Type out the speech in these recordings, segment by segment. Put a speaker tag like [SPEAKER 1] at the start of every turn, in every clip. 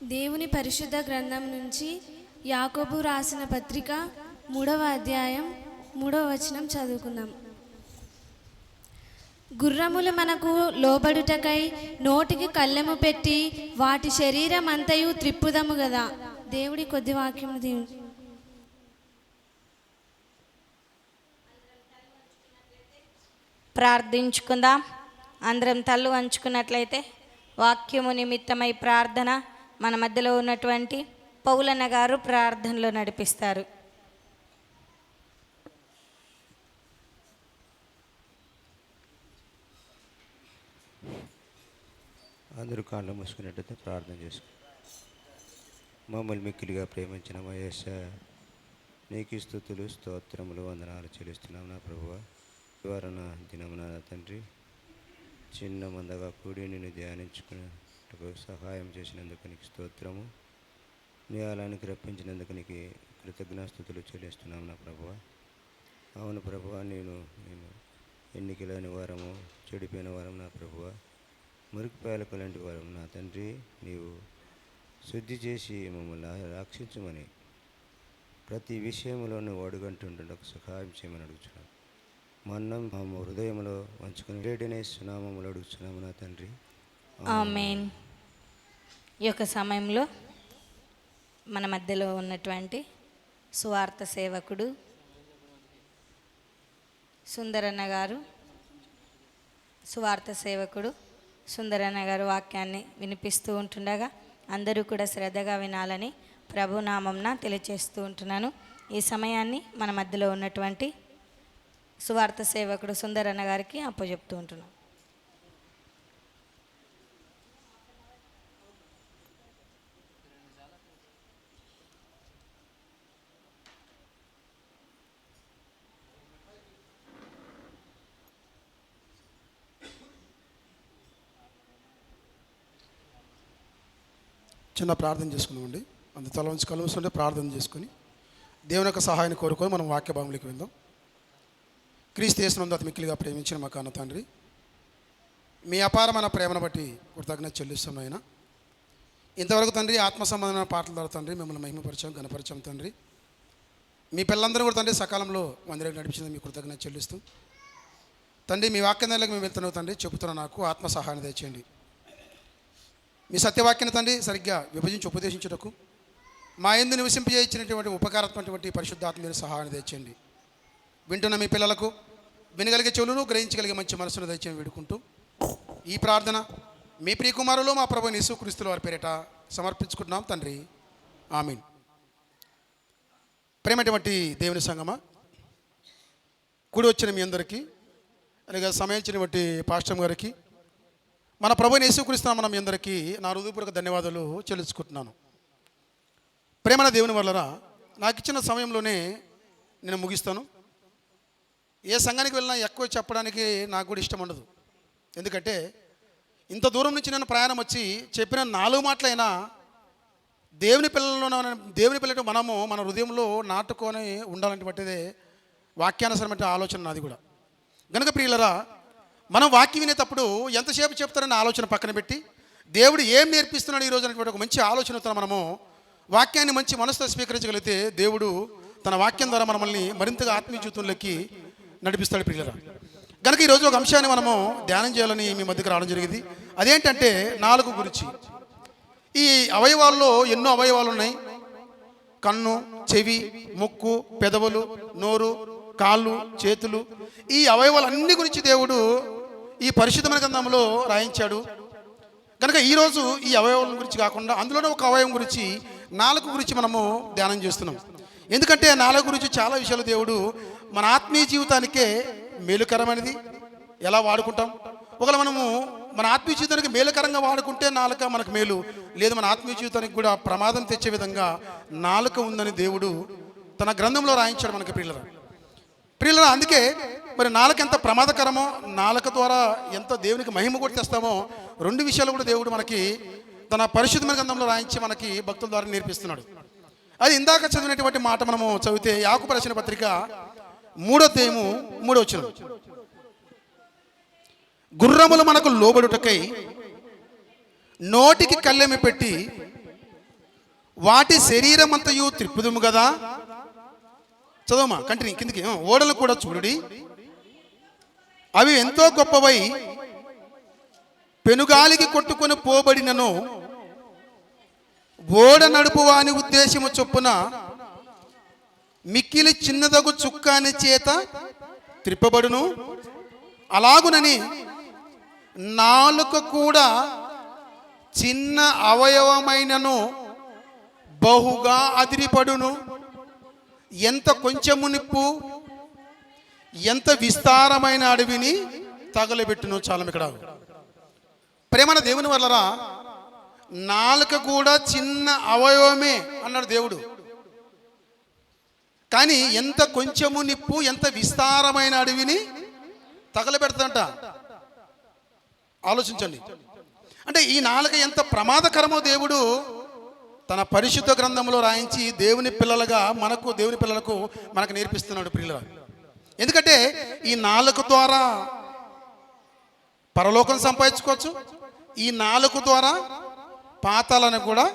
[SPEAKER 1] దేవుని పరిశుద్ధ గ్రంథం నుంచి యాకోబు రాసిన పత్రిక 3వ అధ్యాయం 3వ వచనం చదువుకుందాం. గుర్రములు మనకు లోబడుటకై నోటికి కళ్ళెము పెట్టి వాటి శరీరం అంతయు త్రిప్పుదము గదా. దేవుడి కొద్ది వాక్యము దేవుడు.
[SPEAKER 2] ప్రార్థించుకుందాం. అందరం తల్లు వంచుకున్నట్లయితే వాక్యము నిమిత్తమై ప్రార్థన మన మధ్యలో ఉన్నటువంటి పౌలన్న గారు ప్రార్థనలో నడిపిస్తారు.
[SPEAKER 3] అందరూ కాళ్ళు మూసుకున్నట్టయితే ప్రార్థన చేసుకు. మమ్మల్ని మిక్కిలిగా ప్రేమించిన మా యేసయ్య, నీకు స్తుతులు స్తోత్రములు వందనాలు చెల్లిస్తున్నాం నా ప్రభువా. వారన దినమున తండ్రి చిన్న మందగా కూడి నిన్ను ధ్యానించుకునేందుకు సహాయం చేసినందుకు నీకు స్తోత్రము. నీ ఆలయానికి రప్పించినందుకు నీకు కృతజ్ఞాస్తుతులు చెల్లిస్తున్నాం నా ప్రభువా. అవును ప్రభువా, నేను ఎన్నికలేని వారము, చెడిపోయిన వారం నా ప్రభువా, మురికి పేలకు లాంటి వారం నా తండ్రి. నీవు శుద్ధి చేసి మమ్మల్ని రక్షించమని ప్రతి విషయంలో నువ్వు అడుగంటుండకు సహాయం చేయమని అడుగుతున్నాను. మన్నం మా హృదయంలో వంచుకుని వేడినే సునామములు అడుగుతున్నాము నా తండ్రి,
[SPEAKER 2] ఆమేన్. ఈ యొక్క సమయంలో మన మధ్యలో ఉన్నటువంటి సువార్త సేవకుడు సుందరన్న గారు, సువార్త సేవకుడు సుందరన్న గారు వాక్యాన్ని వినిపిస్తూ ఉంటుండగా అందరూ కూడా శ్రద్ధగా వినాలని ప్రభునామంన తెలియచేస్తూ ఉంటున్నాను. ఈ సమయాన్ని మన మధ్యలో ఉన్నటువంటి సువార్త సేవకుడు సుందరన్న గారికి అప్పచెప్తూ ఉంటున్నాను.
[SPEAKER 4] చిన్న ప్రార్థన చేసుకున్నామండి. అంత తల నుంచి కలుస్తుంటే ప్రార్థన చేసుకుని దేవుని యొక్క సహాయాన్ని కోరుకొని మనం వాక్య భాగంలోకి వెళ్దాం. క్రీస్తు యేసునందు అతి మిక్కిలిగా ప్రేమించిన మా కన్న తండ్రి, మీ అపారమైన ప్రేమను బట్టి కృతజ్ఞత చెల్లిస్తున్నాం ఆయన. ఇంతవరకు తండ్రి ఆత్మ సంబంధమైన పాటల ద్వారా తండ్రి మిమ్మల్ని మహిమపరిచాం, ఘనపరిచాం తండ్రి. మీ పిల్లలందరూ కూడా తండ్రి సకాలంలో మందిరానికి నడిపించింది మీ కృతజ్ఞత చెల్లిస్తూ తండ్రి, మీ వాక్యం దగ్గరికి మేము వెళ్తున్నాం తండ్రి. చెబుతున్నా నాకు ఆత్మ సహాయాన్ని తెచ్చేయండి. మీ సత్యవాక్యాన్ని తండ్రి సరిగ్గా విభజించి ఉపదేశించుటకు మా యందు నివసింపజేయించినటువంటి ఉపకారత్మటువంటి పరిశుద్ధాత్మ మీరు సహాయాన్ని తెచ్చండి. వింటున్న మీ పిల్లలకు వినగలిగే చెవులను, గ్రహించగలిగే మంచి మనసును దయచేసి వేడుకుంటూ ఈ ప్రార్థన మీ ప్రియకుమారులు మా ప్రభువైన యేసుక్రీస్తు వారి పేరిట సమర్పించుకుంటున్నాం తండ్రి, ఆమీన్. ప్రేమటువంటి దేవుని సంగమా, కూడి వచ్చిన మీ అందరికీ, అలాగే సమయం ఇచ్చినటువంటి పాస్టర్ గారికి, మన ప్రభువైన యేసుక్రీస్తు మన మీ అందరికీ నా హృదయపూర్వక ధన్యవాదాలు చెల్లించుకుంటున్నాను. ప్రేమన దేవుని వల్ల నాకు ఇచ్చిన సమయంలోనే నేను ముగిస్తాను. ఏ సంఘానికి వెళ్ళినా ఎక్కువ చెప్పడానికి నాకు కూడా ఇష్టం ఉండదు. ఎందుకంటే ఇంత దూరం నుంచి నేను ప్రయాణం వచ్చి చెప్పిన 4 మాటలైనా దేవుని పిల్లలు మనము మన హృదయంలో నాటుకొని ఉండాలనేటువంటిదే వాక్యానుసరమైన ఆలోచన నాది కూడా. కనుక ప్రియులరా, మనం వాక్యం వినేటప్పుడు ఎంతసేపు చెప్తారని ఆలోచన పక్కన పెట్టి దేవుడు ఏం నేర్పిస్తున్నాడు ఈరోజు అనేటువంటి ఒక మంచి ఆలోచనతో మనము వాక్యాన్ని మంచి మనసుతో స్వీకరించగలిగితే దేవుడు తన వాక్యం ద్వారా మనల్ని మరింతగా ఆత్మీయ జీవితంలోకి నడిపిస్తాడు ప్రియులరా. కనుక ఈరోజు ఒక అంశాన్ని మనము ధ్యానం చేయాలని మీ మధ్యకి రావడం జరిగింది. అదేంటంటే నాలుగు గురించి. ఈ అవయవాల్లో ఎన్నో అవయవాలు ఉన్నాయి. కన్ను, చెవి, ముక్కు, పెదవులు, నోరు, కాళ్ళు, చేతులు, ఈ అవయవాలన్నీ గురించి దేవుడు ఈ పరిశుద్ధమైన గ్రంథంలో రాయించాడు. కనుక ఈరోజు ఈ అవయవాల గురించి కాకుండా అందులోనే ఒక అవయవం గురించి, నాలుక గురించి మనము ధ్యానం చేస్తున్నాం. ఎందుకంటే నాలుక గురించి చాలా విషయాలు దేవుడు మన ఆత్మీయ జీవితానికే మేలుకరమైనది ఎలా వాడుకుంటాం. ఒకవేళ మనము మన ఆత్మీయ జీవితానికి మేలుకరంగా వాడుకుంటే నాలుక మనకు మేలు, లేదు మన ఆత్మీయ జీవితానికి కూడా ప్రమాదం తెచ్చే విధంగా నాలుక ఉందని దేవుడు తన గ్రంథంలో రాయించాడు మనకి ప్రియులరా. అందుకే మరి నాలుక ఎంత ప్రమాదకరమో, నాలుక ద్వారా ఎంత దేవునికి మహిమ కూడా తెస్తామో, 2 విషయాలు కూడా దేవుడు మనకి తన పరిశుద్ధమైన గ్రంథంలో రాయించి మనకి భక్తుల ద్వారా నేర్పిస్తున్నాడు. అది ఇందాక చదివినటువంటి మాట మనము చదివితే యాకోబు రాసిన పత్రిక 3వ అధ్యాయము 3వ వచనం, గుర్రములు మనకు లోబడుటకై నోటికి కళ్ళెమి పెట్టి వాటి శరీరమంతయు త్రిప్పుదుము కదా. చదవమా, కంటిన్యూ కిందికి. ఓడలు కూడా చూడుడి, అవి ఎంతో గొప్పవై పెనుగాలికి కొట్టుకొని పోబడినను ఓడ నడుపు వాని ఉద్దేశము చొప్పున మిక్కిలి చిన్నదగు చుక్కాని చేత త్రిప్పబడును. అలాగునని నాలుక కూడా చిన్న అవయవమైనను బహుగా అదిరిపడును. ఎంత కొంచెము నిప్పు ఎంత విస్తారమైన అడవిని తగలబెట్టును. చాలా ఇక్కడ ప్రేమన దేవుని వల్లరా, నాలుక కూడా చిన్న అవయవమే అన్నాడు దేవుడు. కానీ ఎంత కొంచెము నిప్పు ఎంత విస్తారమైన అడవిని తగలబెడతాంట. ఆలోచించండి. అంటే ఈ నాలుక ఎంత ప్రమాదకరమో దేవుడు తన పరిశుద్ధ గ్రంథంలో రాయించి దేవుని పిల్లలకు మనకు నేర్పిస్తున్నాడు ప్రియుల. ఎందుకంటే ఈ నాలుక ద్వారా పరలోకం సంపాదించుకోవచ్చు, ఈ నాలుక ద్వారా పాతాలను కూడా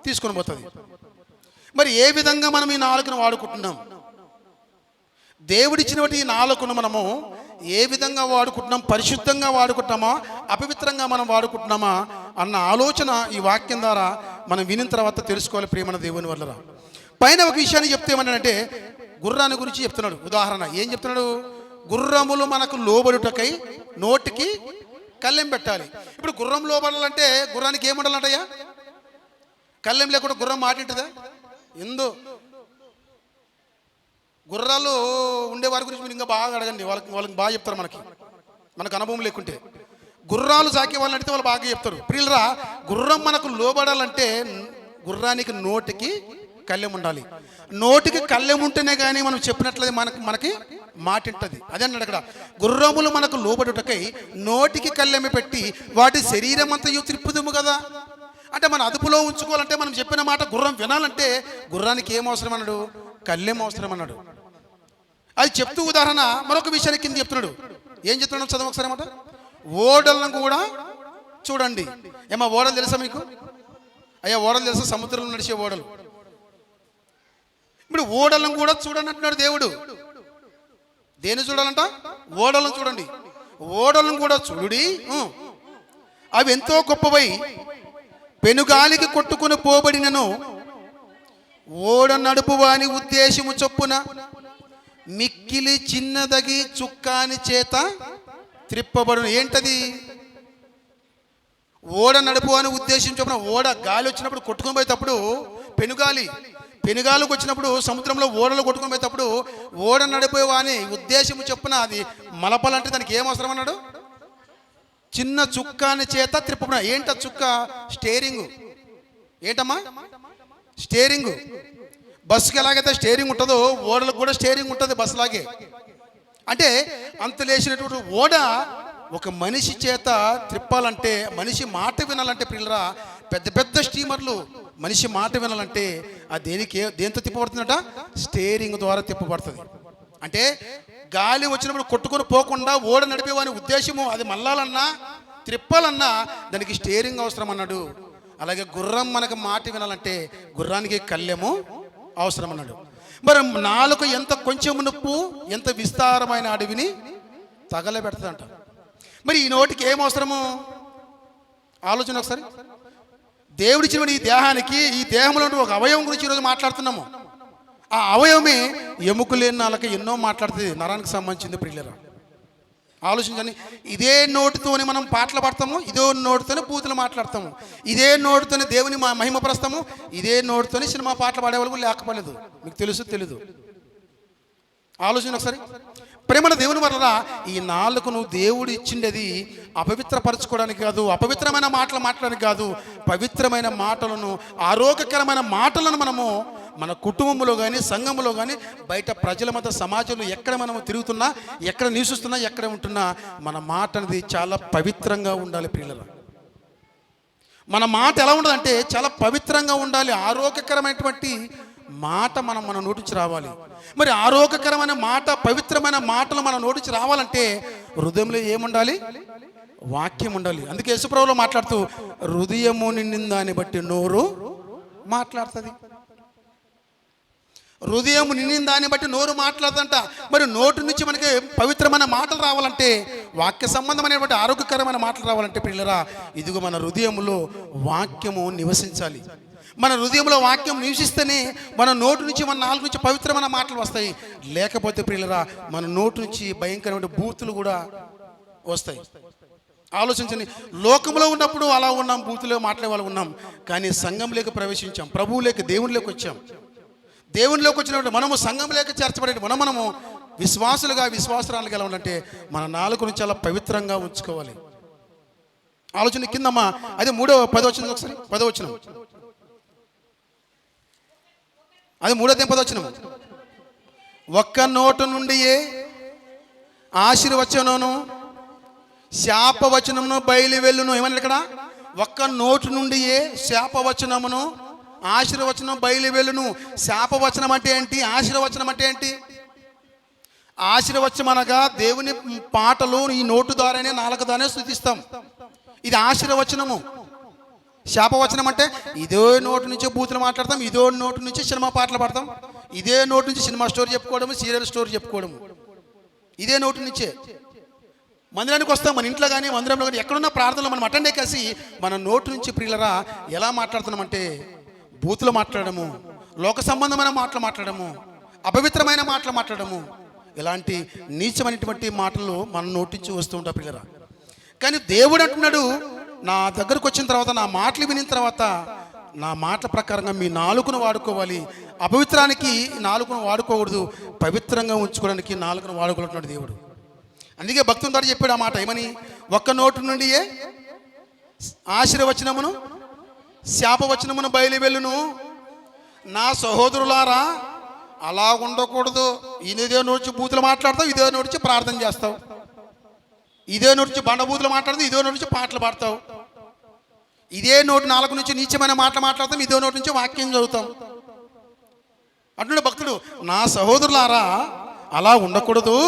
[SPEAKER 4] తీసుకొని పోతుంది. మరి ఏ విధంగా మనం ఈ నాలుకను వాడుకుంటున్నాం? దేవుడిచ్చినటువంటి ఈ నాలుకను మనము ఏ విధంగా వాడుకుంటున్నాం? పరిశుద్ధంగా వాడుకుంటున్నామా, అపవిత్రంగా మనం వాడుకుంటున్నామా అన్న ఆలోచన ఈ వాక్యం ద్వారా మనం వినిన తర్వాత తెలుసుకోవాలి ప్రియమైన దేవుని వల్ల. పైన ఒక విషయాన్ని చెప్తే ఏమన్నాడంటే, గుర్రాన్ని గురించి చెప్తున్నాడు. ఉదాహరణ ఏం చెప్తున్నాడు? గుర్రములు మనకు లోబడుటకై నోటికి కళ్ళెం పెట్టాలి. ఇప్పుడు గుర్రం లోబడాలంటే గుర్రానికి ఏముండాలంటయ్యా? కళ్ళెం లేకుండా గుర్రం మాటింటుందా? ఎందు గుర్రాలు ఉండేవారి గురించి మీరు ఇంకా బాగా అడగండి, వాళ్ళకి బాగా చెప్తారు. మనకు అనుభవం లేకుంటే గుర్రాలు సాకే వాళ్ళని అడిగితే వాళ్ళు బాగా చెప్తారు. ప్రియులరా, గుర్రం మనకు లోబడాలంటే గుర్రానికి నోటికి కళ్ళెం ఉండాలి. నోటికి కళ్ళెం ఉంటేనే కానీ మనం చెప్పినట్లయితే మనకి మాటింటది. అదే అన్నాడు అక్కడ, గుర్రములు మనకు లోబడుటకై నోటికి కళ్ళెమి పెట్టి వాటి శరీరం అంతా త్రిప్పుదుము కదా. అంటే మన అదుపులో ఉంచుకోవాలంటే మనం చెప్పిన మాట గుర్రం వినాలంటే గుర్రానికి ఏం అవసరం అన్నాడు? కళ్ళెం అవసరం అన్నాడు. అది చెప్తూ ఉదాహరణ మరొక విషయాన్ని కింద చెప్తున్నాడు. ఏం చెప్తున్నాడు చదువు ఒకసారి అన్నమాట. ఓడలను కూడా చూడండి. ఏమా ఓడలు తెలుసా మీకు? అయ్యా ఓడలు తెలుసా? సముద్రంలో నడిచే ఓడలు. ఇప్పుడు ఓడలను కూడా చూడండి అంటున్నాడు దేవుడు. దేని చూడాలంట? ఓడలను చూడండి. ఓడలను కూడా చూడుడి, అవి ఎంతో గొప్పవై పెనుగాలికి కొట్టుకుని పోబడినను ఓడ నడుపు వాని ఉద్దేశము చొప్పున మిక్కిలి చిన్నదగి చుక్కాని చేత త్రిప్పబడును. ఏంటది? ఓడ నడుపు అని ఉద్దేశం చొప్పున ఓడ గాలి వచ్చినప్పుడు కొట్టుకుని పోయేటప్పుడు పెనుగాలికి వచ్చినప్పుడు సముద్రంలో ఓడలు కొట్టుకుని పోయేటప్పుడు ఓడ నడిపోయేవాని ఉద్దేశము చొప్పున అది మలపాలంటే దానికి ఏం అవసరం అన్నాడు? చిన్న చుక్కాని చేత త్రిప్పబడిన. ఏంట చుక్క? స్టేరింగు. ఏంటమ్మా? స్టేరింగు. బస్సుకి ఎలాగైతే స్టేరింగ్ ఉంటుందో ఓడలకు కూడా స్టేరింగ్ ఉంటుంది బస్సులాగే. అంటే అంత లేచినటువంటి ఓడ ఒక మనిషి చేత త్రిప్పాలంటే, మనిషి మాట వినాలంటే ప్రియులరా, పెద్ద స్టీమర్లు మనిషి మాట వినాలంటే అది దేంతో తిప్పబడుతుందట? స్టేరింగ్ ద్వారా తిప్పబడుతుంది. అంటే గాలి వచ్చినప్పుడు కొట్టుకొని పోకుండా ఓడ నడిపేవాని ఉద్దేశము అది మళ్ళాలన్నా త్రిప్పాలన్నా దానికి స్టేరింగ్ అవసరం అన్నాడు. అలాగే గుర్రం మనకు మాట వినాలంటే గుర్రానికి కళ్ళెము అవసరం అన్నాడు. మరి నాలుక ఎంత కొంచెం నొప్పు ఎంత విస్తారమైన అడవిని తగలబెడతాడంట. మరి ఈ నోటికి ఏం అవసరము? ఆలోచన ఒకసారి. దేవుడిచ్చిన ఈ దేహానికి, ఈ దేహంలో ఒక అవయవం గురించి ఈరోజు మాట్లాడుతున్నాము. ఆ అవయవమే ఎముకలేని నాలుక ఎన్నో మాట్లాడుతుంది, నరానికి సంబంధించింది ప్రియులరా. ఆలోచించండి. ఇదే నోటితోనే మనం పాటలు పాడతాము, ఇదే నోటితోనే బూతులు మాట్లాడతాము, ఇదే నోటితోనే దేవుని మహిమపరుస్తాము, ఇదే నోటితోనే సినిమా పాటలు పాడేవాళ్ళు లేకపోలేదు. మీకు తెలీదు. ఆలోచన ఒకసారి. ప్రేమల దేవుని వల్ల ఈ నాలుకను దేవుడు ఇచ్చిండేది అపవిత్రపరచుకోవడానికి కాదు, అపవిత్రమైన మాటలు మాట్లాడడానికి కాదు, పవిత్రమైన మాటలను, ఆరోగ్యకరమైన మాటలను మనము మన కుటుంబంలో కానీ సంఘంలో కానీ బయట ప్రజల మధ్య సమాజంలో ఎక్కడ మనము తిరుగుతున్నా, ఎక్కడ నివసిస్తున్నా, ఎక్కడ ఉంటున్నా మన మాట అనేది చాలా పవిత్రంగా ఉండాలి ప్రియులరా. మన మాట ఎలా ఉండదంటే చాలా పవిత్రంగా ఉండాలి. ఆరోగ్యకరమైనటువంటి మాట మన నోటించి రావాలి. మరి ఆరోగ్యకరమైన మాట, పవిత్రమైన మాటలు మన నోటించి రావాలంటే హృదయంలో ఏముండాలి? వాక్యం ఉండాలి. అందుకే యేసుప్రభువులో మాట్లాడుతూ హృదయము నిండిందాన్ని బట్టి నోరు మాట్లాడుతుంది. హృదయం నిండిన దాన్ని బట్టి నోరు మాట్లాడుతుంట. మరి నోటి నుంచి మనకి పవిత్రమైన మాటలు రావాలంటే, వాక్య సంబంధమైనటువంటి ఆరోగ్యకరమైన మాటలు రావాలంటే పిల్లరా, ఇదిగో మన హృదయంలో వాక్యము నివసించాలి. మన హృదయంలో వాక్యం నివసిస్తేనే మన నోటి నుంచి, మన నాలుగు నుంచి పవిత్రమైన మాటలు వస్తాయి. లేకపోతే పిల్లరా, మన నోటి నుంచి భయంకరమైన బూతులు కూడా వస్తాయి. ఆలోచించండి. లోకంలో ఉన్నప్పుడు అలా ఉన్నాం, బూతులో మాట్లాడే వాళ్ళు ఉన్నాం. కానీ సంఘంలోకి ప్రవేశించాం, ప్రభువులోకి, దేవునిలోకి వచ్చాం. దేవునిలోకి వచ్చినప్పుడు మనము సంఘంలోకి చేర్చబడే మనము విశ్వాసులుగా, విశ్వాసరాలుగా ఎలా ఉండాలంటే మన నాలుకను చాలా పవిత్రంగా ఉంచుకోవాలి. ఆలోచన కిందమ్మా, అదే 3:10 ఒకసారి 10 అది 3:10 ఒక్క నోటు నుండి ఆశీర్వచనమును శాపవచనమును బయలు వెళ్ళును. ఏమన్నా ఇక్కడ? ఒక్క నోటు నుండి శాపవచనమును ఆశీర్వచనం బయలు వెళ్ళును. శాపవచనం అంటే ఏంటి? ఆశీర్వచనం అంటే ఏంటి? ఆశీర్వచనం అనగా దేవుని పాటలు ఈ నోటు ద్వారానే, నాలుక ద్వారానే స్తుతిస్తాం. ఇది ఆశీర్వచనము. శాపవచనం అంటే ఇదే నోటు నుంచి బూతులు మాట్లాడతాం, ఇదే నోటు నుంచి సినిమా పాటలు పాడతాం, ఇదే నోటు నుంచి సినిమా స్టోరీ చెప్పుకోవడము, సీరియల్ స్టోరీ చెప్పుకోవడము, ఇదే నోటు నుంచే. మందిరానికి వస్తాం, మన ఇంట్లో కానీ మందిరంలో కానీ ఎక్కడున్న ప్రార్థనలో మనం అటెండ్ అయ్యేసి మన నోటు నుంచి ప్రియులరా ఎలా మాట్లాడుతున్నామంటే బూతులు మాట్లాడము, లోక సంబంధమైన మాటలు మాట్లాడము, అపవిత్రమైన మాటలు మాట్లాడము, ఇలాంటి నీచమైనటువంటి మాటలు మన నోటి నుంచి వస్తూ ఉంటాం ప్రియులరా. కానీ దేవుడు అంటున్నాడు, నా దగ్గరకు వచ్చిన తర్వాత, నా మాటలు వినిన తర్వాత నా మాటల ప్రకారంగా మీ నాలుకను వాడుకోవాలి. అపవిత్రానికి నాలుకను వాడుకోకూడదు, పవిత్రంగా ఉంచుకోవడానికి నాలుకను వాడుకోవాలంటున్నాడు దేవుడు. అందుకే భక్తుని ద్వారా చెప్పాడు ఆ మాట. ఏమని? ఒక్క నోటు నుండి ఆశీర్వచనమును శాపవచనమును బయలు వెళ్ళును. నా సహోదరులారా, అలా ఉండకూడదు. ఇదే నోటి బూతులు మాట్లాడతావు, ఇదే నోటి ప్రార్థన చేస్తావు, ఇదే నోటి బండబూతులు మాట్లాడతావు, ఇదే నోటి పాటలు పాడతావు, ఇదే నోటి నాలుగు నుంచి నీచమైన మాటలు మాట్లాడతాం, ఇదే నోటి నుంచి వాక్యం చదువుతాం అంటున్నాడు భక్తుడు. నా సహోదరులారా, అలా ఉండకూడదు.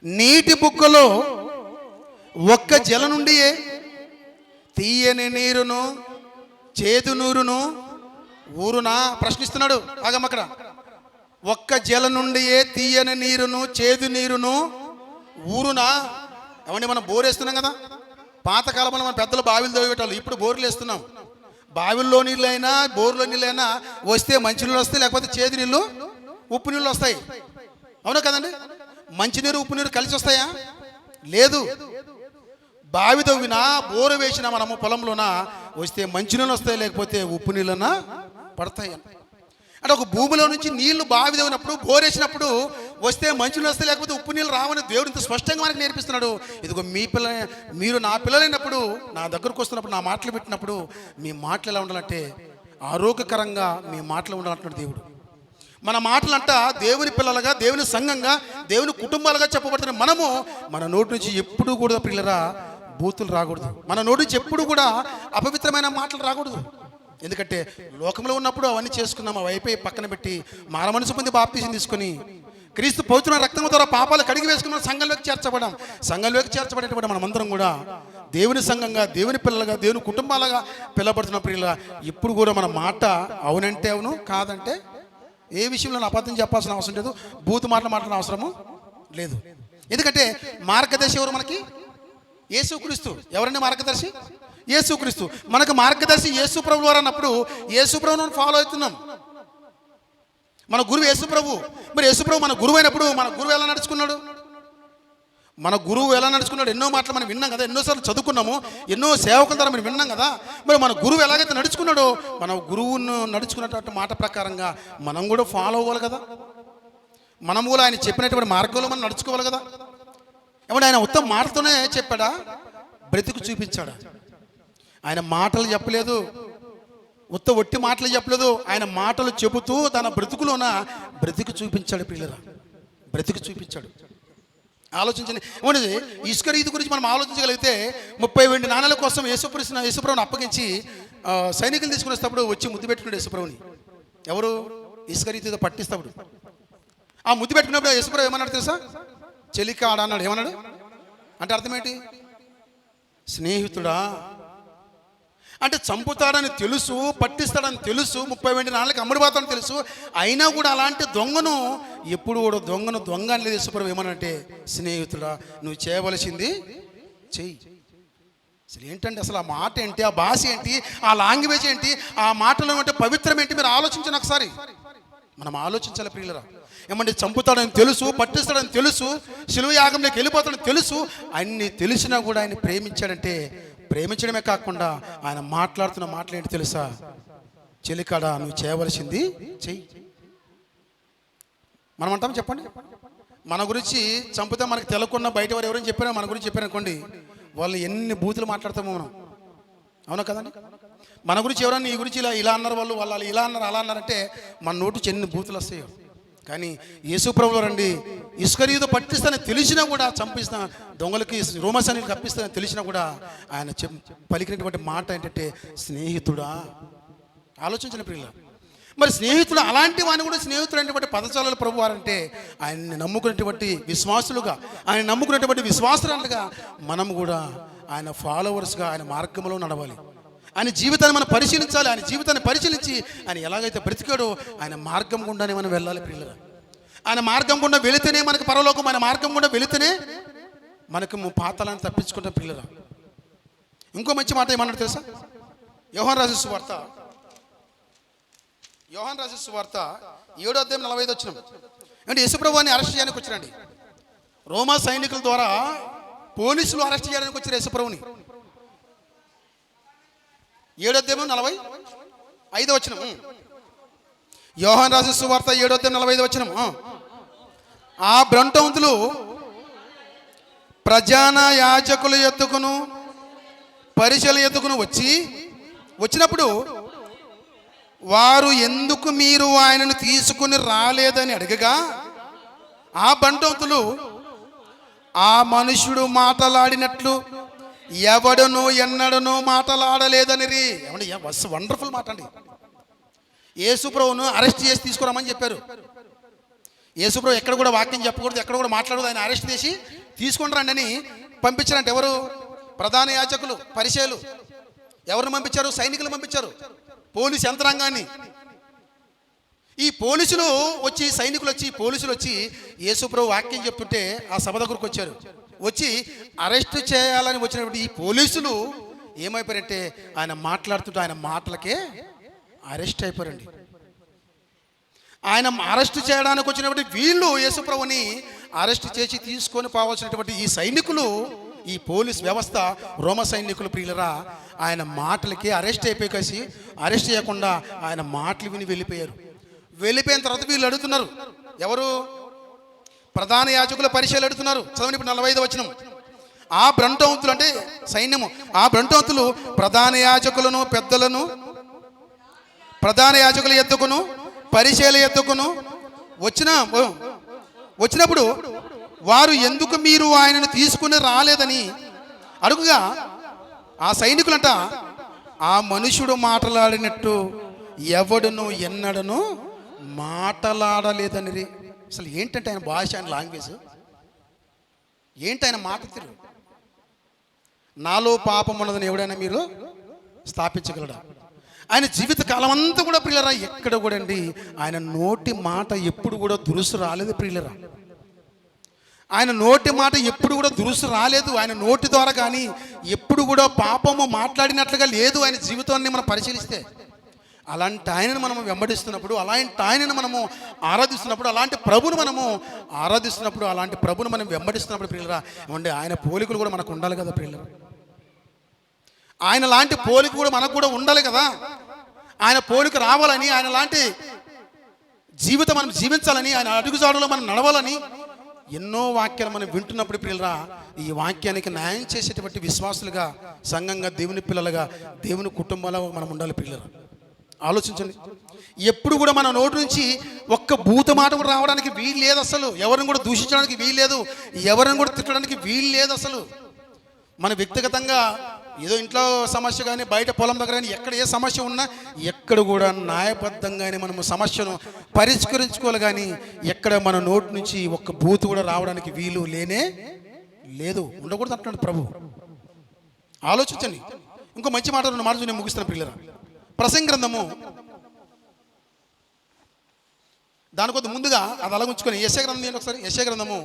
[SPEAKER 4] నీటి బుగ్గలో ఒక్క జల నుండి తీయని నీరును చేదు నీరును ఊరునా? ప్రశ్నిస్తున్నాడు. ఆగమ్మక్కడ. ఒక్క జల నుండి తీయని నీరును చేదు నీరును ఊరునా? ఏమంటే మనం బోర్ వేస్తున్నాం కదా. పాతకాలంలో మన పెద్దలు బావిలు తవ్వేటాలు, ఇప్పుడు బోర్లు వేస్తున్నాం. బావిల్లో నీళ్ళైనా బోర్లో నీళ్ళైనా వస్తే మంచి నీళ్ళు వస్తాయి, లేకపోతే చేదు నీళ్ళు, ఉప్పు నీళ్ళు వస్తాయి. అవునా కదండి? మంచినీరు ఉప్పు నీరు కలిసి వస్తాయా? లేదు. బావి తవ్వినా బోరు వేసినా మనము పొలంలోన వస్తే మంచినీళ్ళు వస్తాయి, లేకపోతే ఉప్పు నీళ్ళన్నా పడతాయి. అంటే ఒక భూమిలో నుంచి నీళ్లు బావి తవ్వినప్పుడు, బోరేసినప్పుడు వస్తే మంచినీళ్ళు వస్తాయి, లేకపోతే ఉప్పు నీళ్ళు రావని దేవుడు ఇంత స్పష్టంగా మనకు నేర్పిస్తున్నాడు. ఇదిగో మీరు నా పిల్లలైనప్పుడు, నా దగ్గరకు వస్తున్నప్పుడు, నా మాటలు పెట్టినప్పుడు మీ మాటలు ఎలా ఉండాలంటే ఆరోగ్యకరంగా మీ మాటలు ఉండాలంటున్నాడు దేవుడు. మన మాటలంట దేవుని పిల్లలుగా, దేవుని సంఘంగా, దేవుని కుటుంబాలుగా చెప్పబడుతున్న మనము మన నోటి నుంచి ఎప్పుడు కూడా పిల్లరా బూతులు రాకూడదు. మన నోటి నుంచి ఎప్పుడు కూడా అపవిత్రమైన మాటలు రాకూడదు. ఎందుకంటే లోకంలో ఉన్నప్పుడు అవన్నీ చేసుకున్నాం, అవి అయిపోయి పక్కన పెట్టి మార మనసు పొంది బాప్తీసం తీసుకొని క్రీస్తు పవిత్రమైన రక్తం ద్వారా పాపాలు కడిగి వేసుకుని మనం సంఘంలోకి చేర్చబడం. సంఘంలోకి చేర్చబడేటువంటి మనమందరం కూడా దేవుని సంఘంగా, దేవుని పిల్లలుగా, దేవుని కుటుంబాలుగా పిల్లబడుతున్న పిల్లలుగా ఇప్పుడు కూడా మన మాట అవునంటే అవును, కాదంటే ఏ విషయంలో అబద్ధం చెప్పాల్సిన అవసరం లేదు, బూతు మాటలు మాట్లాడిన అవసరము లేదు. ఎందుకంటే మార్గదర్శి ఎవరు మనకి? యేసుక్రీస్తు. ఎవరండి మార్గదర్శి? యేసుక్రీస్తు. మనకు మార్గదర్శి యేసు ప్రభు వారు అన్నప్పుడు యేసు ప్రభువును ఫాలో అవుతున్నాం. మన గురువు యేసు ప్రభు. మరి యేసు ప్రభు మన గురువు అయినప్పుడు మన గురువు ఎలా నడుచుకున్నాడు? మన గురువు ఎలా నడుచుకున్నాడు? ఎన్నో మాటలు మనం విన్నాం కదా, ఎన్నోసార్లు చదువుకున్నాము, ఎన్నో సేవకుల ద్వారా మనం విన్నాం కదా. మరి మన గురువు ఎలాగైతే నడుచుకున్నాడో మన గురువును నడుచుకున్నటువంటి మాట ప్రకారంగా మనం కూడా ఫాలో అవ్వాలి కదా. మనం కూడా ఆయన చెప్పినటువంటి మార్గంలో మనం నడుచుకోవాలి కదా. ఏమంటే ఆయన ఉత్తమ మాటలతోనే చెప్పాడా? బ్రతుకు చూపించాడా? ఆయన మాటలు చెప్పలేదు, ఒట్టి మాటలు చెప్పలేదు. ఆయన మాటలు చెబుతూ తన బ్రతుకులోన బ్రతుకు చూపించాడు పిల్లరా, బ్రతుకు చూపించాడు. ఆలోచించండి. ఏమంటే ఇసుక రీతి గురించి మనం ఆలోచించగలిగితే 30 వెండి నాణాల కోసం యేసుప్రభుని అప్పగించి సైనికులు తీసుకుని వస్తేప్పుడు వచ్చి ముద్దు పెట్టుకున్నాడు యేసుప్రభుని. ఎవరు? ఇసుక రీతితో పట్టిస్తాడు. ఆ ముద్దు పెట్టుకున్నప్పుడు యేసుప్రభు ఏమన్నాడు తెలుసా? చెలికాడ అన్నాడు. ఏమన్నాడు అంటే అర్థం ఏంటి? స్నేహితుడా. అంటే చంపుతాడని తెలుసు, పట్టిస్తాడని తెలుసు, 30 వెండి నాళ్ళకి అమ్ముడుపోతాడని తెలుసు. అయినా కూడా అలాంటి దొంగను ఎప్పుడు కూడా దొంగ అని లేదు యేసుప్రభు. ఏమనంటే, స్నేహితుడా నువ్వు చేయవలసింది చెయ్యి. అసలు ఏంటంటే, అసలు ఆ మాట ఏంటి, ఆ భాష ఏంటి, ఆ లాంగ్వేజ్ ఏంటి, ఆ మాటలో అంటే పవిత్రం ఏంటి, మీరు ఆలోచించండి ఒకసారి. మనం ఆలోచించాలి ప్రియులరా. ఏమంటే, చంపుతాడని తెలుసు, పట్టిస్తాడని తెలుసు, శిలువ యాగంలోకి వెళ్ళిపోతాడని తెలుసు, అన్ని తెలిసినా కూడా ఆయన ప్రేమించాడంటే, ప్రేమించడమే కాకుండా ఆయన మాట్లాడుతున్న మాటలు ఏంటి తెలుసా? చెలికాడ నువ్వు చేయవలసింది చెయ్యి. మనం అంటాం చెప్పండి, మన గురించి చంపితే మనకు తెలకుండా బయట వారు ఎవరైనా చెప్పారో మన గురించి చెప్పారనుకోండి, వాళ్ళు ఎన్ని బూతులు మాట్లాడతామో మనం. అవునా కదండి? మన గురించి ఎవరైనా నీ గురించి ఇలా అన్నారు, వాళ్ళు ఇలా అన్నారు అలా అన్నారంటే మన నోటి ఎన్ని బూతులు వస్తాయో. కానీ యేసుప్రభువు రండి, ఇస్కరియోతు పట్టిస్తానని తెలిసినా కూడా, చంపిస్తా దొంగలకి రోమా సైనికులకు అప్పిస్తానని తెలిసినా కూడా ఆయన పలికినటువంటి మాట ఏంటంటే, స్నేహితుడా. ఆలోచించిన ప్రియుల, మరి స్నేహితుడు అలాంటి వాడిని కూడా స్నేహితుడు అనేటువంటి పదజాలాలు ప్రభు వారంటే, ఆయన్ని నమ్ముకున్నటువంటి విశ్వాసులుగా, ఆయన నమ్ముకున్నటువంటి విశ్వాసులుగా మనం కూడా ఆయన ఫాలోవర్స్గా ఆయన మార్గంలో నడవాలి. ఆయన జీవితాన్ని మనం పరిశీలించాలి. ఆయన జీవితాన్ని పరిశీలించి ఆయన ఎలాగైతే బ్రతికాడో ఆయన మార్గం గుండానే మనం వెళ్ళాలి ప్రియులరా. ఆయన మార్గం గుండా వెళితేనే మనకు పరలోకం, ఆయన మార్గం గుండా వెళితేనే మనకు పాతాలను తప్పించుకుంటాం ప్రియులరా. ఇంకో మంచి మాట ఏమన్నాడు తెలుసా? యోహాను రాసిన సువార్త 7:45 అంటే యేసుప్రభువుని అరెస్ట్ చేయడానికి వచ్చినండి. రోమా సైనికుల ద్వారా పోలీసులు అరెస్ట్ చేయడానికి వచ్చారు యేసుప్రభుని. 7:45 యోహాను రాసిన సువార్త 7:45 ఆ బ్రంటవంతులు ప్రధాన యాజకుల ఎత్తుకును పరిసయ్యుల ఎత్తుకును వచ్చినప్పుడు వారు ఎందుకు మీరు ఆయనను తీసుకుని రాలేదని అడగగా, ఆ బంటవంతులు ఆ మనుషుడు మాట్లాడినట్లు ఎవడనో ఎన్నడనో మాట్లాడలేదనిరి. ఏమండి, వండర్ఫుల్ మాట అండి. యేసుప్రభువును అరెస్ట్ చేసి తీసుకురామని చెప్పారు. యేసుప్రభు ఎక్కడ కూడా వాక్యం చెప్పకూడదు, ఎక్కడ కూడా మాట్లాడదు, ఆయన అరెస్ట్ చేసి తీసుకుని రండి అని పంపించారంటే ఎవరు? ప్రధాన యాజకులు, పరిసయ్యులు. ఎవరిని పంపించారు? సైనికులు పంపించారు, పోలీసు యంత్రాంగాన్ని. ఈ పోలీసులు వచ్చి, పోలీసులు వచ్చి యేసుప్రభు వాక్యం చెప్తుంటే ఆ సభ దగ్గరకు వచ్చారు. వచ్చి అరెస్ట్ చేయాలని వచ్చినప్పుడు ఈ పోలీసులు ఏమైపోయారంటే, ఆయన మాట్లాడుతుంటే ఆయన మాటలకే అరెస్ట్ అయిపోయారండి. ఆయన అరెస్ట్ చేయడానికి వచ్చినప్పుడు వీళ్ళు యేసుప్రభుని అరెస్ట్ చేసి తీసుకొని పోవాల్సినటువంటి ఈ సైనికులు, ఈ పోలీస్ వ్యవస్థ, రోమ సైనికులు ప్రియులరా, ఆయన మాటలకి అరెస్ట్ అయిపోయేసి అరెస్ట్ చేయకుండా ఆయన మాటలు విని వెళ్ళిపోయారు. వెళ్ళిపోయిన తర్వాత వీళ్ళు అడుగుతున్నారు. ఎవరు? ప్రధాన యాజకుల పరిచయాలు అడుగుతున్నారు. చదవండి ఇప్పుడు 45 ఆ బ్రంటవంతులు అంటే సైన్యము, ఆ బ్రంటవంతులు ప్రధాన యాజకులను పెద్దలను, ప్రధాన యాజకుల ఎత్తుకును పరిచయాల ఎత్తుకును వచ్చినప్పుడు వారు ఎందుకు మీరు ఆయనను తీసుకుని రాలేదని అడుగుగా, ఆ సైనికులంట ఆ మనుషుడు మాట్లాడినట్టు ఎవడును ఎన్నడను మాట్లాడలేదని. అసలు ఏంటంటే ఆయన భాష, ఆయన లాంగ్వేజ్ ఏంటి, ఆయన మాట తీరు. నాలో పాపం ఉన్నదని ఎవడైనా మీరు స్థాపించగలడా? ఆయన జీవిత కాలం అంతా కూడా ప్రియులరా ఎక్కడ కూడా అండి ఆయన నోటి మాట ఎప్పుడు కూడా దురుసు రాలేదు ప్రియులరా. ఆయన నోటి మాట ఎప్పుడు కూడా దురుసు రాలేదు. ఆయన నోటి ద్వారా కానీ ఎప్పుడు కూడా పాపము మాట్లాడినట్లుగా లేదు ఆయన జీవితాన్ని మనం పరిశీలిస్తే. అలాంటి ఆయనను మనము వెంబడిస్తున్నప్పుడు, అలాంటి ఆయనను మనము ఆరాధిస్తున్నప్పుడు, అలాంటి ప్రభును మనము ఆరాధిస్తున్నప్పుడు, అలాంటి ప్రభును మనం వెంబడిస్తున్నప్పుడు ప్రియులరా ఏమంటే ఆయన పోలికలు కూడా మనకు ఉండాలి కదా ప్రియులరా. ఆయన లాంటి పోలిక కూడా మనకు కూడా ఉండాలి కదా. ఆయన పోలిక రావాలని, ఆయన లాంటి జీవితం మనం జీవించాలని, ఆయన అడుగుజాడులో మనం నడవాలని ఎన్నో వాక్యాలు మనం వింటున్నప్పుడు ప్రియులరా, ఈ వాక్యానికి న్యాయం చేసేటువంటి విశ్వాసులుగా, సంఘంగా, దేవుని పిల్లలుగా, దేవుని కుటుంబాల్లో మనం ఉండాలి ప్రియులరా. ఆలోచించండి. ఎప్పుడు కూడా మన నోటి నుంచి ఒక్క భూత మాట కూడా రావడానికి వీలు లేదు. అసలు ఎవరిని కూడా దూషించడానికి వీలు లేదు, ఎవరిని కూడా తిట్టడానికి వీలు లేదు. అసలు మన వ్యక్తిగతంగా ఏదో ఇంట్లో సమస్య కానీ, బయట పొలం దగ్గర కానీ, ఎక్కడ ఏ సమస్య ఉన్నా ఎక్కడ కూడా న్యాయబద్ధంగానే మనము సమస్యను పరిష్కరించుకోవాలి. కానీ ఎక్కడ మన నోటి నుంచి ఒక్క భూతు కూడా రావడానికి వీలు లేనే లేదు, ఉండకూడదు అంటున్నాడు ప్రభు. ఆలోచించండి. ఇంకో మంచి మాట, రెండు మాటలు నేను ముగిస్తాను పిల్లరా. ప్రసంగి గ్రంథము దాని కొద్ది ముందుగా అది అలా ఉంచుకొని యెషయా గ్రంథం ఏంటి ఒకసారి. యెషయా గ్రంథము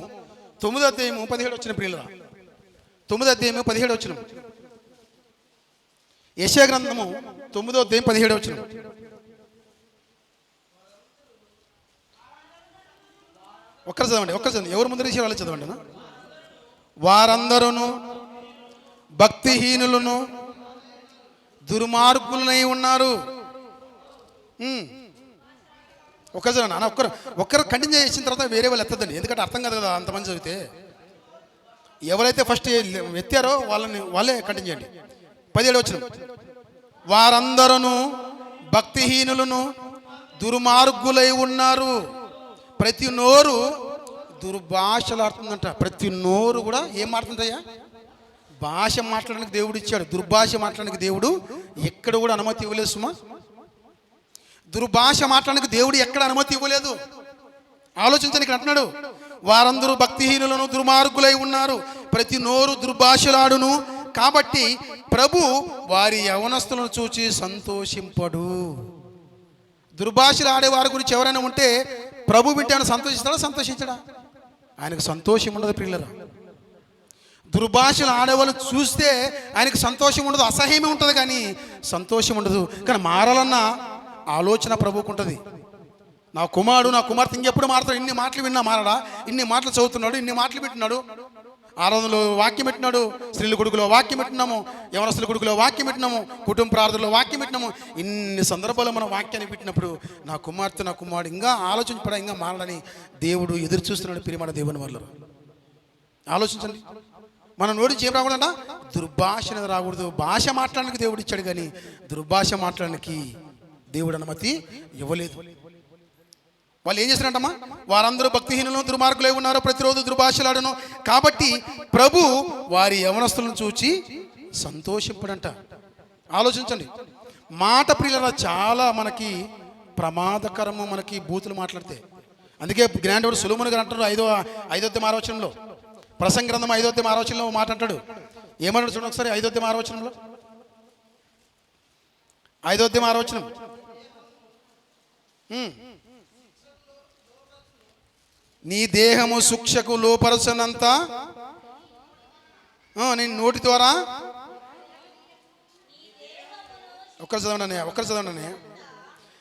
[SPEAKER 4] 9వ అధ్యాయము 17 వచ్చిన పిల్లరా, 9వ అధ్యాయము 17 వచ్చిన. యెషయా గ్రంథము 9వ అధ్యాయం 17 వచ్చిన. ఒక్కరు చదవండి. ఎవరు ముందు రీచి వాళ్ళు చదవండి. వారందరూ భక్తిహీనులను దుర్మార్గులనై ఉన్నారు. ఒక్కరు అన్న ఒక్కరు కంటిన్యూ చేసిన తర్వాత వేరే వాళ్ళు ఎత్తదండి, ఎందుకంటే అర్థం కాదు కదా అంతమంది చదివితే. ఎవరైతే ఫస్ట్ ఎత్తారో వాళ్ళే కంటిన్యూ చేయండి. 17 వచ్చిన. వారందరూ భక్తిహీనులను దుర్మార్గులై ఉన్నారు. ప్రతి నోరు దుర్భాషలు ఆడుతుందంట. ప్రతి నోరు కూడా ఏం మాట్లాడుతుంటాయా? భాష మాట్లాడడానికి దేవుడు ఇచ్చాడు. దుర్భాష మాట్లాడడానికి దేవుడు ఎక్కడ కూడా అనుమతి ఇవ్వలేదు సుమా. దుర్భాష మాట్లాడడానికి దేవుడు ఎక్కడ అనుమతి ఇవ్వలేదు. ఆలోచించండి. ఇక్కడ అంటున్నాడు, వారందరూ భక్తిహీనులను దుర్మార్గులై ఉన్నారు, ప్రతి నోరు దుర్భాషలాడును, కాబట్టి ప్రభు వారి యవనస్తులను చూచి సంతోషింపడు. దుర్భాషలు ఆడేవారి గురించి ఎవరైనా ఉంటే ప్రభు వింటే ఆయన సంతోషిస్తాడా? సంతోషించడా? ఆయనకు సంతోషం ఉండదు పిల్లరా. దుర్భాషలు ఆడేవాళ్ళు చూస్తే ఆయనకు సంతోషం ఉండదు, అసహ్యమే ఉంటుంది కానీ సంతోషం ఉండదు. కానీ మారాలన్న ఆలోచన ప్రభువుకు ఉంటుంది. నా కుమార్తె ఇంకెప్పుడు మారుతాడు? ఇన్ని మాటలు విన్నా మారడా? ఇన్ని మాటలు చదువుతున్నాడు, ఇన్ని మాటలు పెట్టినాడు, ఆరాధనలో వాక్యం పెట్టినాడు, స్త్రీల కొడుకులో వాక్యం పెట్టినాము, యవనస్తుల కొడుకులో వాక్యం పెట్టినాము, కుటుంబ ప్రార్థనలో వాక్యం పెట్టినాము. ఇన్ని సందర్భాల్లో మనం వాక్యాన్ని పెట్టినప్పుడు నా కుమారుడు ఇంకా ఆలోచించపడా, ఇంకా మారడని దేవుడు ఎదురు చూస్తున్నాడు. ప్రియమైన దేవుని వల్ల ఆలోచించండి. మన నోటి ఏం రాకూడదా? దుర్భాష అనేది రాకూడదు. భాష మాట్లాడడానికి దేవుడు ఇచ్చాడు కానీ దుర్భాష మాట్లాడడానికి దేవుడు అనుమతి ఇవ్వలేదు. వాళ్ళు ఏం చేస్తారంటమ్మా? వారందరూ భక్తిహీనులను దుర్మార్గులై ఉన్నారు, ప్రతిరోజు దుర్భాషలాడును, కాబట్టి ప్రభు వారి యవనస్తులను చూచి సంతోషింపడంట. ఆలోచించండి. మాట ప్రియుల చాలా మనకి ప్రమాదకరము, మనకి బూతులు మాట్లాడితే. అందుకే జ్ఞానదేవుడు సొలొమోను గారు అంటారు 5వ వచనంలో, ప్రసంగి గ్రంథం 5వ వచనంలో మాట అంటాడు. ఏమన్నాడు చూడండి ఒకసారి. 5వ వచనంలో, 5వ వచనం. నీ దేహము శిక్షకు లోపరచనంత నీ నోటి ద్వారా ఒక్కరు చదవండి.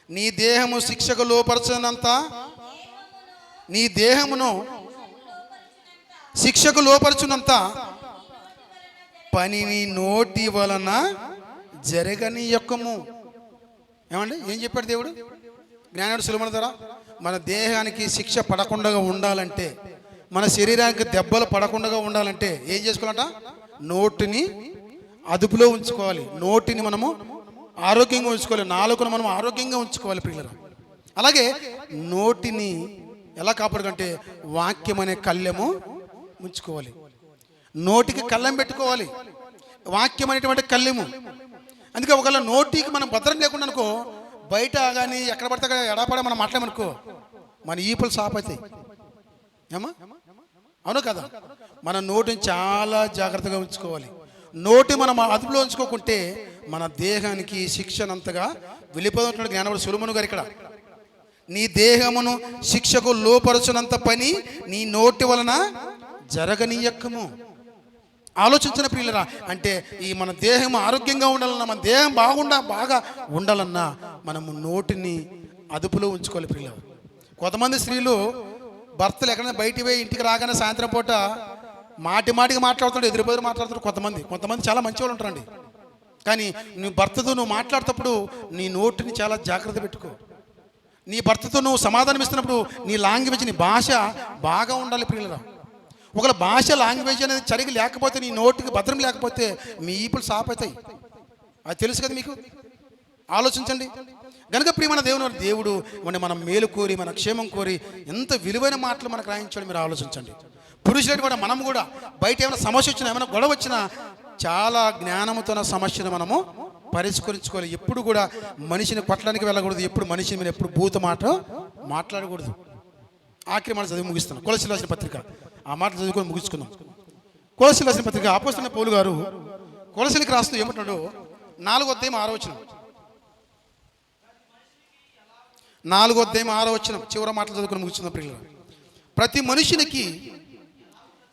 [SPEAKER 4] నీ దేహము శిక్షకు లోపరచనంత, నీ దేహమును శిక్షకు లోపరచునంత పని నీ నోటి వలన జరగనీయకము. ఏమండి ఏం చెప్పాడు దేవుడు? జ్ఞానుడు సొలొమోను ద్వారా మన దేహానికి శిక్ష పడకుండా ఉండాలంటే, మన శరీరానికి దెబ్బలు పడకుండా ఉండాలంటే ఏం చేసుకోవాలంట? నోటిని అదుపులో ఉంచుకోవాలి. నోటిని మనము ఆరోగ్యంగా ఉంచుకోవాలి. నాలుకను మనం ఆరోగ్యంగా ఉంచుకోవాలి పిల్లలు. అలాగే నోటిని ఎలా కాపాడుకంటే వాక్యం అనే కళ్ళెము ఉంచుకోవాలి. నోటికి కళ్ళెం పెట్టుకోవాలి, వాక్యం అనేటువంటి కళ్ళెము. అందుకే ఒకవేళ నోటికి మనం భద్రం లేకుండా అనుకో, బయట కానీ ఎక్కడ పడితే అక్కడ ఎడాపడ మనం మాట్లాడమనుకో మన ఈపులు సాప్ అవుతాయి. ఏమా అవును కదా? మన నోటిని చాలా జాగ్రత్తగా ఉంచుకోవాలి. నోటి మనం అదుపులో ఉంచుకోకుంటే మన దేహానికి శిక్షనంతగా వెళ్ళిపోతున్నట్టు జ్ఞానవుడు సొలొమోను గారు ఇక్కడ. నీ దేహమును శిక్షకు లోపరచునంత పని నీ నోటి వలన జరగనీయకము. ఆలోచించిన ప్రియులరా, అంటే ఈ మన దేహం ఆరోగ్యంగా ఉండాలన్నా, మన దేహం బాగా ఉండాలన్నా మనము నోటిని అదుపులో ఉంచుకోవాలి ప్రియులు. కొంతమంది స్త్రీలు భర్తలు ఎక్కడైనా బయటికి పోయి ఇంటికి రాగానే సాయంత్రం పూట మాటికి మాట్లాడుతాడు, ఎదురుబెదురు మాట్లాడుతాడు. కొంతమంది చాలా మంచి వాళ్ళు ఉంటారండి. కానీ నీ భర్తతో నువ్వు మాట్లాడేటప్పుడు నీ నోటిని చాలా జాగ్రత్త పెట్టుకో. నీ భర్తతో నువ్వు సమాధానం ఇస్తున్నప్పుడు నీ లాంగ్వేజ్, నీ భాష బాగా ఉండాలి ప్రియులరా. ఒకవేళ భాష లాంగ్వేజ్ అనేది సరిగ్గా లేకపోతే, నీ నోటికి భద్రం లేకపోతే మీ ఈపులు సాప్ అవుతాయి. అది తెలుసు కదా మీకు. ఆలోచించండి. కనుక ప్రియమైన దేవుడు మనం మేలు కోరి, మన క్షేమం కోరి ఎంత విలువైన మాటలు మనకు రాయించాడు. మీరు ఆలోచించండి. పురుషులైన కూడా మనం కూడా బయట ఏమైనా సమస్య వచ్చినా, ఏమైనా గొడవ వచ్చినా చాలా జ్ఞానంతో సమస్యను మనము పరిష్కరించుకోవాలి. ఎప్పుడు కూడా మనిషిని కొట్టడానికి వెళ్ళకూడదు. ఎప్పుడు మనిషిని మీద ఎప్పుడు భూత మాట మాట్లాడకూడదు. ఆఖరి మాట చదివి ముగిస్తాను. కొలస్సీయులకు రాసిన పత్రిక, ఆ మాట చదువుకొని ముగించుకుందాం. కొలస్సీయులకు రాసిన పత్రిక అపోస్తలుడైన పౌలు గారు కొలస్సీయులకు రాస్తూ ఏమంటున్నాడు? 4వ అధ్యాయం 6వ వచనం. 4వ అధ్యాయం 6వ వచనం చివరి మాటలు చదువుకుని ముగిస్తున్న ప్రియులారా, ప్రతి మనుషునికి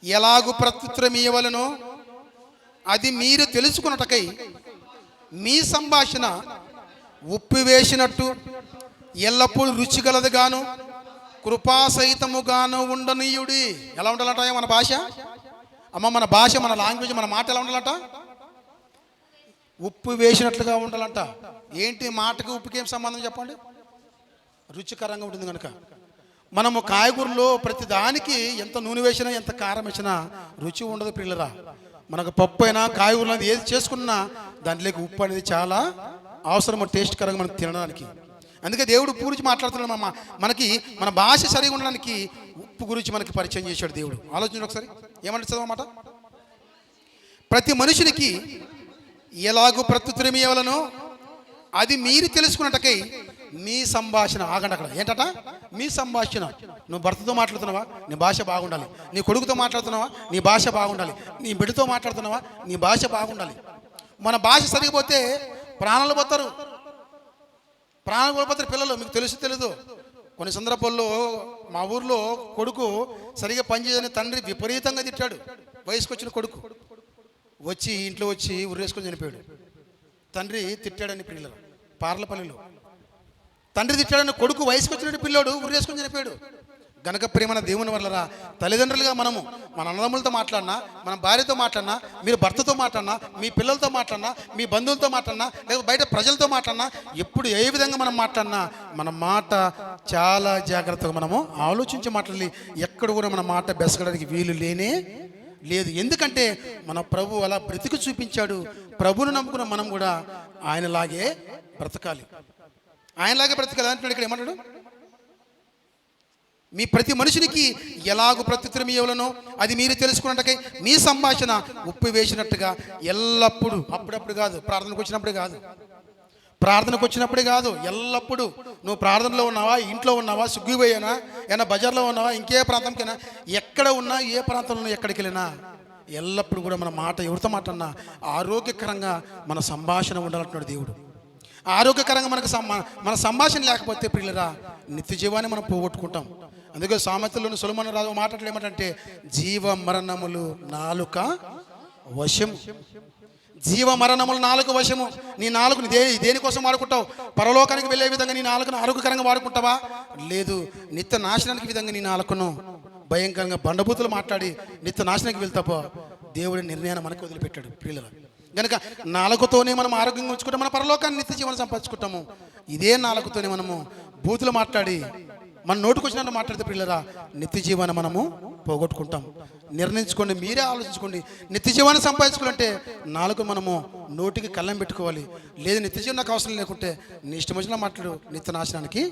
[SPEAKER 4] ఎలాగు ప్రత్యుత్తరం ఇవ్వవలెనో అది మీరు తెలుసుకున్నటకై మీ సంభాషణ ఉప్పు వేసినట్టు ఎల్లప్పుడూ రుచిగలదుగాను కృపాసహితముగాను ఉండనీయుడి. ఎలా ఉండాలట మన భాష? అమ్మ, మన భాష, మన లాంగ్వేజ్, మన మాట ఎలా ఉండాలట? ఉప్పు వేసినట్లుగా ఉండాలంట. ఏంటి మాటకి ఉప్పుకి ఏం సంబంధం చెప్పండి? రుచికరంగా ఉంటుంది కనుక. మనము కాయగూరలో ప్రతి దానికి ఎంత నూనె వేసినా ఎంత కారం వేసినా రుచి ఉండదు పిల్లరా. మనకు పప్పు అయినా కాయగూరలు అనేది ఏది చేసుకున్నా దాంట్లోకి ఉప్పు అనేది చాలా అవసరం, టేస్ట్ కరంగా మనకు తినడానికి. అందుకే దేవుడు ఉప్పు గురించి మాట్లాడుతున్నాడు. మనకి మన భాష సరిగా ఉండడానికి ఉప్పు గురించి మనకి పరిచయం చేశాడు దేవుడు. ఆలోచించండి ఒకసారి, ఏమంటే చదవమాట. ప్రతి మనుషునికి ఎలాగూ ప్రత్యుత్తరం ఇవ్వవలెనో అది మీరు తెలుసుకున్నటకై మీ సంభాషణ. ఆగండి అక్కడ. ఏంటట? మీ సంభాషణ. నువ్వు భర్తతో మాట్లాడుతున్నావా? నీ భాష బాగుండాలి. నీ కొడుకుతో మాట్లాడుతున్నావా? నీ భాష బాగుండాలి. నీ బిడ్డతో మాట్లాడుతున్నావా? నీ భాష బాగుండాలి. మన భాష సరిగిపోతే ప్రాణాలు పోతారు. ప్రాణాలు కోల్పోతారు పిల్లలు. మీకు తెలీదు. కొన్ని సందర్భాల్లో మా ఊర్లో కొడుకు సరిగా పనిచేయని తండ్రి విపరీతంగా తిట్టాడు. వయసుకు వచ్చిన కొడుకు వచ్చి ఇంట్లో వచ్చి ఉరేసుకొని చనిపోయాడు. తండ్రి తిట్టాడని పిల్లలు. పార్లపల్లిలో తండ్రి తిట్టాడని కొడుకు వయసుకు వచ్చిన పిల్లోడు ఉరేసుకొని చనిపోయాడు. గనక ప్రేమన దేవుని వల్లరా తల్లిదండ్రులుగా మనము మన అన్నదమ్ములతో మాట్లాడినా, మన భార్యతో మాట్లాడినా, మీరు భర్తతో మాట్లాడినా, మీ పిల్లలతో మాట్లాడినా, మీ బంధువులతో మాట్లాడినా, లేకపోతే బయట ప్రజలతో మాట్లాడినా, ఎప్పుడు ఏ విధంగా మనం మాట్లాడినా మన మాట చాలా జాగ్రత్తగా మనము ఆలోచించి మాట్లాడాలి. ఎక్కడ కూడా మన మాట బెసగడానికి వీలు లేనే లేదు. ఎందుకంటే మన ప్రభు అలా బ్రతికి చూపించాడు. ప్రభువును నమ్ముకున్న మనం కూడా ఆయనలాగే బ్రతకాలి. ఆయనలాగే బ్రతకాలి అంటున్నాడు. ఇక్కడ ఏమన్నాడు? మీ ప్రతి మనుషునికి ఎలాగూ ప్రత్యుత్తరం ఇవ్వవలెనో అది మీరు తెలుసుకున్నట్టుకై మీ సంభాషణ ఉప్పు వేసినట్టుగా ఎల్లప్పుడూ, అప్పుడప్పుడు కాదు, ప్రార్థనకు వచ్చినప్పుడే కాదు, ఎల్లప్పుడూ. నువ్వు ప్రార్థనలో ఉన్నావా, ఇంట్లో ఉన్నావా, సుగ్గిపోయానా, ఏమైనా బజార్లో ఉన్నావా, ఇంకే ప్రాంతంకైనా, ఎక్కడ ఉన్నా, ఏ ప్రాంతంలో ఎక్కడికి వెళ్ళినా ఎల్లప్పుడూ కూడా మన మాట ఎవరితో మాట్లాడినా ఆరోగ్యకరంగా మన సంభాషణ ఉండాలంటున్నాడు దేవుడు. ఆరోగ్యకరంగా మన సంభాషణ లేకపోతే ప్రియులరా నిత్య జీవాన్ని మనం పోగొట్టుకుంటాం. అందుకే సామెతల్లోని సొలొమోను రాజు మాట్లాడలు ఏమంటే జీవ మరణములు నాలుక వశము. జీవ మరణములు నాలుక వశము. నీ నాలుకను దేనికోసం వాడుకుంటావు? పరలోకానికి వెళ్ళే విధంగా నీ నాలుకను ఆరోగ్యకరంగా వాడుకుంటావా? లేదు, నిత్య నాశనానికి విధంగా నీ నాలుకను భయంకరంగా బండబూతులు మాట్లాడి నిత్య నాశనానికి వెళ్తాపో దేవుడి నిర్ణయాన్ని మనకు వదిలిపెట్టాడు ప్రియుల. కనుక నాలుకతోనే మనం ఆరోగ్యంగా ఉంచుకుంటాం, మన పరలోకాన్ని నిత్య జీవనం సంపాదించుకుంటాము. ఇదే నాలుకతోనే మనము బూతులు మాట్లాడి మన నోటుకు వచ్చినట్టు మాట్లాడితే పిల్లరా నిత్య జీవాన్ని మనము పోగొట్టుకుంటాం. నిర్ణయించుకోండి, మీరే ఆలోచించుకోండి. నిత్య జీవాన్ని సంపాదించుకోవాలంటే నాలుగు మనము నోటికి కళ్ళం పెట్టుకోవాలి. లేదు నిత్య జీవనం నాకు అవసరం లేకుంటే నీ ఇష్టం వచ్చిన మాట్లాడు, నిత్య నాశనానికి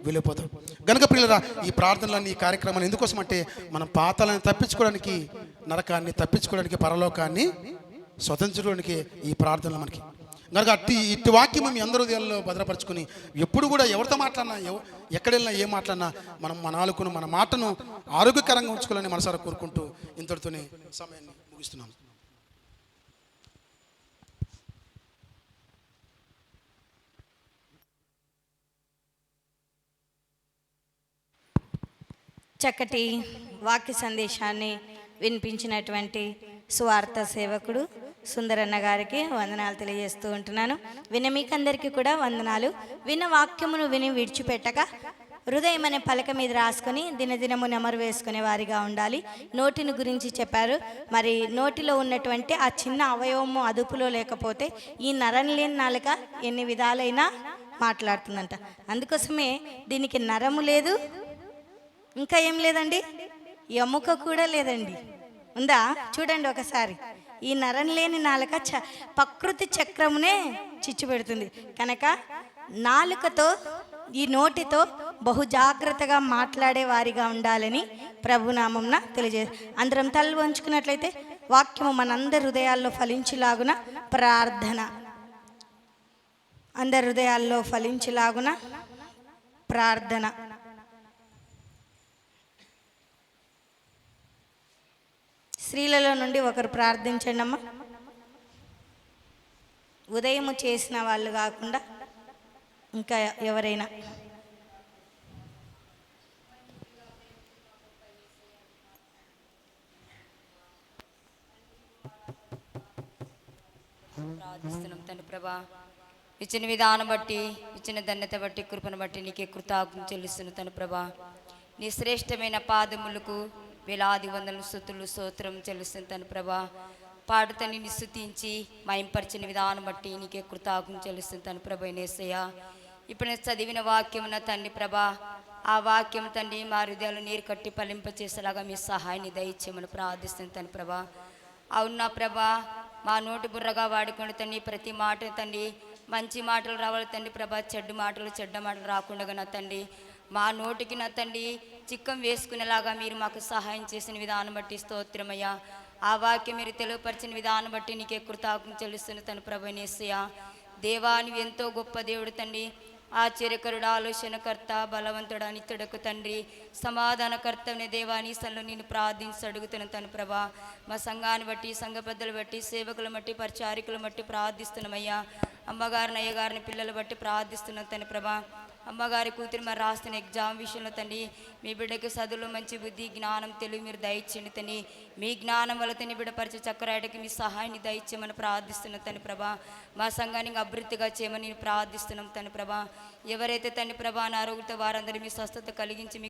[SPEAKER 4] వెళ్ళిపోతాం. కనుక పిల్లరా ఈ ప్రార్థనలన్నీ, ఈ కార్యక్రమాలు ఎందుకోసం అంటే మనం పాతాలను తప్పించుకోవడానికి, నరకాన్ని తప్పించుకోవడానికి, పరలోకాన్ని స్వతంత్రించుకోవడానికి ఈ ప్రార్థనలు మనకి. కనుక ఇట్టి వాక్యం మీ అందరూ హృదయాల్లో భద్రపరచుకుని ఎప్పుడు కూడా ఎవరితో మాట్లాడినా, ఎక్కడ వెళ్ళినా, ఏ మాట్లాడినా మనం మన నాలుకను, మన మాటను ఆరోగ్యకరంగా ఉంచుకోవాలని మనసారా కోరుకుంటూ ఇంతటితోనే సమయాన్ని ముగిస్తున్నాను.
[SPEAKER 2] చక్కటి వాక్య సందేశాన్ని వినిపించినటువంటి సువార్త సేవకుడు సుందరన్న గారికి వందనాలు తెలియజేస్తూ ఉంటున్నాను. మీకందరికీ కూడా వందనాలు. విన్న వాక్యమును విని విడిచిపెట్టక హృదయం అనే పలక మీద రాసుకొని దినదినము నెమరు వేసుకునే వారిగా ఉండాలి. నోటిని గురించి చెప్పారు. మరి నోటిలో ఉన్నటువంటి ఆ చిన్న అవయవము అదుపులో లేకపోతే ఈ నరం లేని నాలుక ఎన్ని విధాలైనా మాట్లాడుతుందంట. అందుకోసమే దీనికి నరము లేదు, ఇంకా ఏం లేదండి, ఎముక కూడా లేదండి. ఉందా? చూడండి ఒకసారి. ఈ నరం లేని నాలుక ప్రకృతి చక్రమునే చిచ్చు పెడుతుంది. కనుక నాలుకతో, ఈ నోటితో బహు జాగ్రత్తగా మాట్లాడే వారిగా ఉండాలని ప్రభునామంన తెలియజే. అందరం తల్లి వంచుకున్నట్లయితే వాక్యము మనందరి హృదయాల్లో ఫలించులాగున ప్రార్థన. అందరి హృదయాల్లో ఫలించులాగున ప్రార్థన. స్త్రీలలో నుండి ఒకరు ప్రార్థించండి అమ్మా. ఉదయం చేసిన వాళ్ళు కాకుండా ఇంకా ఎవరైనా
[SPEAKER 5] ప్రార్థిస్తున్నాం తండ్రి ప్రభా. ఇచ్చిన విధానం బట్టి, ఇచ్చిన ధన్యత బట్టి, కృపను బట్టి నీకే కృతజ్ఞతలు చెల్లిస్తున్న తండ్రి ప్రభా. నీ శ్రేష్టమైన పాదములకు వేలాది వందల స్తుతులు స్తోత్రం చెల్లిస్తున్న తండ్రి ప్రభా. పాడుతని నిస్తుతించి మయంపరిచిన విధానం బట్టి నీకే కృతజ్ఞతలు చెల్లిస్తున్న తండ్రి ప్రభా. యేసయ్య, ఇప్పుడు నేను చదివిన వాక్యమున తండ్రి ప్రభా, ఆ వాక్యం తండ్రి మా హృదయాలు నీరు కట్టి ఫలింపచేసేలాగా మీ సహాయాన్ని దయచేయమని ప్రార్థిస్తుంది తండ్రి ప్రభా. అవునా ప్రభా, మా నోటి బుర్రగా వాడుకుని తండ్రి ప్రతి మాట తండ్రి మంచి మాటలు రావాలి తండ్రి ప్రభా. చెడ్డ మాటలు రాకుండా నా తండ్రి మా నోటికి నా తండ్రి చిక్కం వేసుకునేలాగా మీరు మాకు సహాయం చేసిన విధానం బట్టి స్తోత్రమయ్యా. ఆ వాక్యం మీరు తెలియపరిచిన విధానం బట్టి నీకే కృతజ్ఞతలు చెల్లిస్తున్న తండ్రి ప్రభా. యేసయ్య, దేవా నీవు ఎంతో గొప్ప దేవుడు తండ్రి, ఆశ్చర్యకరుడు, ఆలోచనకర్త, బలవంతుడు, నిత్యుడకు తండ్రి, సమాధానకర్త అనే దేవాని సన్నిధిలో నేను ప్రార్థించి అడుగుతున్నాను తండ్రి ప్రభా. మా సంఘాన్ని బట్టి, సంఘ పెద్దలు బట్టి, సేవకులు బట్టి, పరిచారికులు బట్టి ప్రార్థిస్తున్నామయ్యా. అమ్మగారిని, అయ్యగారిని, పిల్లలు బట్టి ప్రార్థిస్తున్నాను తండ్రి ప్రభా. అమ్మగారి కూతురు మరి రాస్తున్న ఎగ్జామ్ విషయంలో తండ్రి మీ బిడ్డకి చదువులో మంచి బుద్ధి, జ్ఞానం, తెలివి మీరు దయచేయండి తండ్రి. మీ జ్ఞానం వల్ల తండ్రి బిడ్డ పరిచే చక్కరాయటకి మీ సహాయాన్ని దయచేయమని ప్రార్థిస్తున్నాం తండ్రి ప్రభా. మా సంఘాన్ని అభివృద్ధిగా చేయమని ప్రార్థిస్తున్నాం తండ్రి ప్రభా. ఎవరైతే తండ్రి ప్రభా అనారోగ్యత వారందరూ మీ స్వస్థత కలిగించి